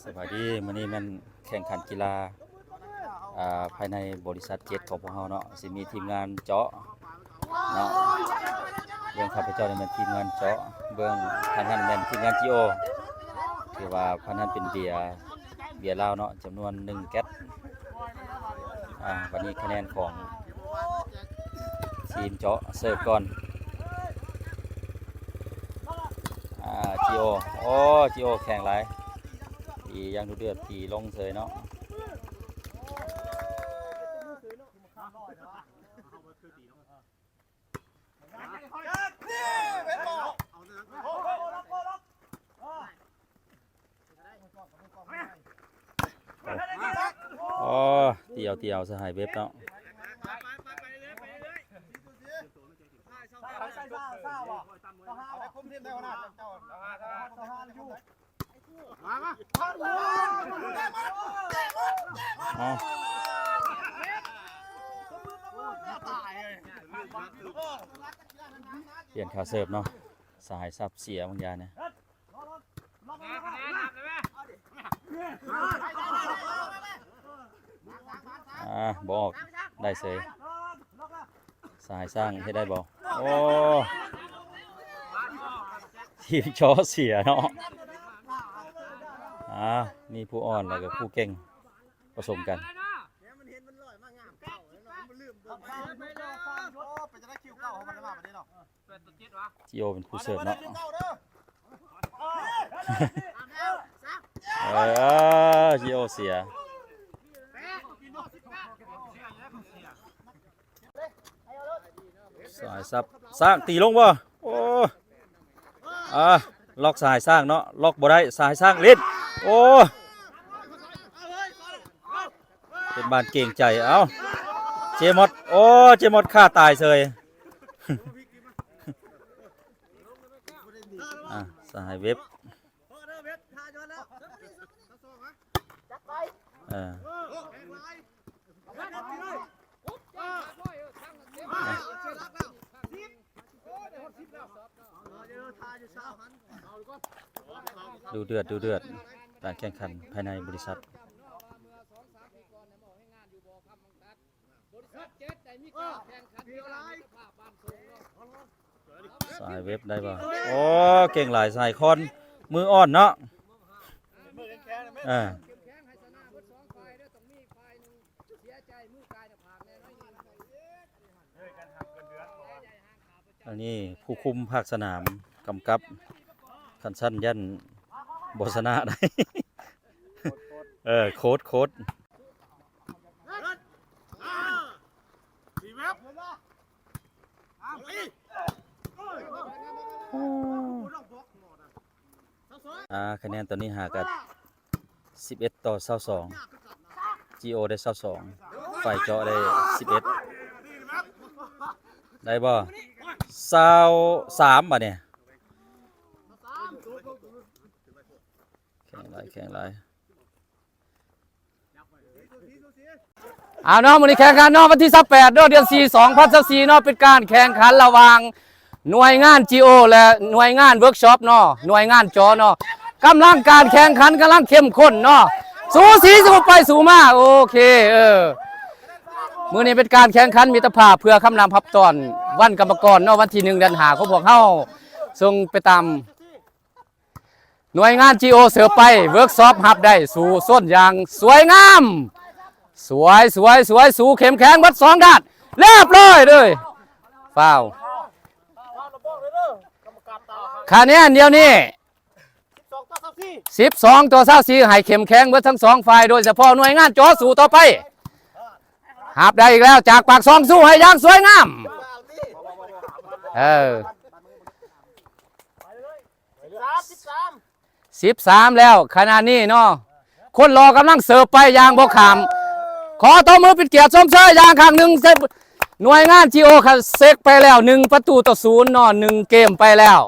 สวัสดีมื้อนี้มันแข่งขันกีฬาภายในบริษัทเจ็ตของพวกเราเนาะสิมีทีมงานเจาะเนาะเรื่องข้าพเจ้าเนี่ยเป็นทีมงานเจาะเบื้องทางนั้นเป็นทีมงานจีโอที่ว่าพันนั้นเป็นเบียร์ลาวเนาะจำนวน1แก๊สวันนี้คะแนนของทีมเจาะเสิร์ฟก่อนจีโอจีโอแข่งไรตียังดูเดือดตีลงเสยเนาะเตียวสหายเว็บเนาะเปลี่ยนขาเสิร์ฟเนาะสายซับเสียบางอย่างเนี่ยบอกได้เสยสายสร้างให้ได้บอกทีมชอเสียเนาะมีผู้อ่อนแล้วก็ผู้เก่งผสมกันจิโอเป็นผู้เสิร์ฟเนาะจิโอเสียสายซับสร้างตีลงบ่ล็อกสายสร้างเนาะล็อกบ่ได้สายสร้างเล่นเป็นบ้านเก่งใจเจมอดเจมอดฆ่าตายเฉยสายเว็บดูเดือดการแข่งขันภายในบริษัทสายเว็บได้ป่ะเก่งหลายสายคอนมืออ่อนเนาะอันนี้ผู้คุมภาคสนามกำกับคันสั้นยันบสนะได้โค้ดคะแนนตอนนี้หากัน11-22จีโอได้22ฝ่ายเจาะได้11ได้บ่23บ่เนี่ยแข่งไรเนาะมื้อนี้แข่งขันเนาะวันที่18เดือน4 2024เนาะเป็นการแข่งขันระหว่างหน่วยงาน GO และหน่วยงานเวิร์กช็อปเนาะหน่วยงานจอเนาะกำลังการแข่งขันกำลังเข้มข้นเนาะสูสีสู้ไปสู้มาโอเคมื้อนี้เป็นการแข่งขันมิตรภาพเพื่อคำนำพับตอนวันกรรมกรเนาะวันที่1 เดือน5ของพวกเฮาส่งไปตามหน่วยงาน GO เสือไปเวิร์กช็อปฮับได้สู่ส้นอย่างสวยงามสวยสู่เข้มแข็งวัด2 ด้านเรียบร้อยเลยฟาวคะแนนเดียวนี้12-24ให้เข้มแข็งเบิดทั้ง2ฝ่ายโดยเฉพาะหน่วยงานจอสู่ต่อไปฮับได้อีกแล้วจากปากซองสู้ให้อย่างสวยงาม13แล้วขณะนี้เนาะคนรอกำลังเสิร์ฟไปอย่างบ่ขามขอตบมือเป็นเกียรติชมเชยอย่างข้างหนึ่งหน่วยงานจีโอค่ะเซกไปแล้ว1-0เนาะ1 เกมไปแล้ว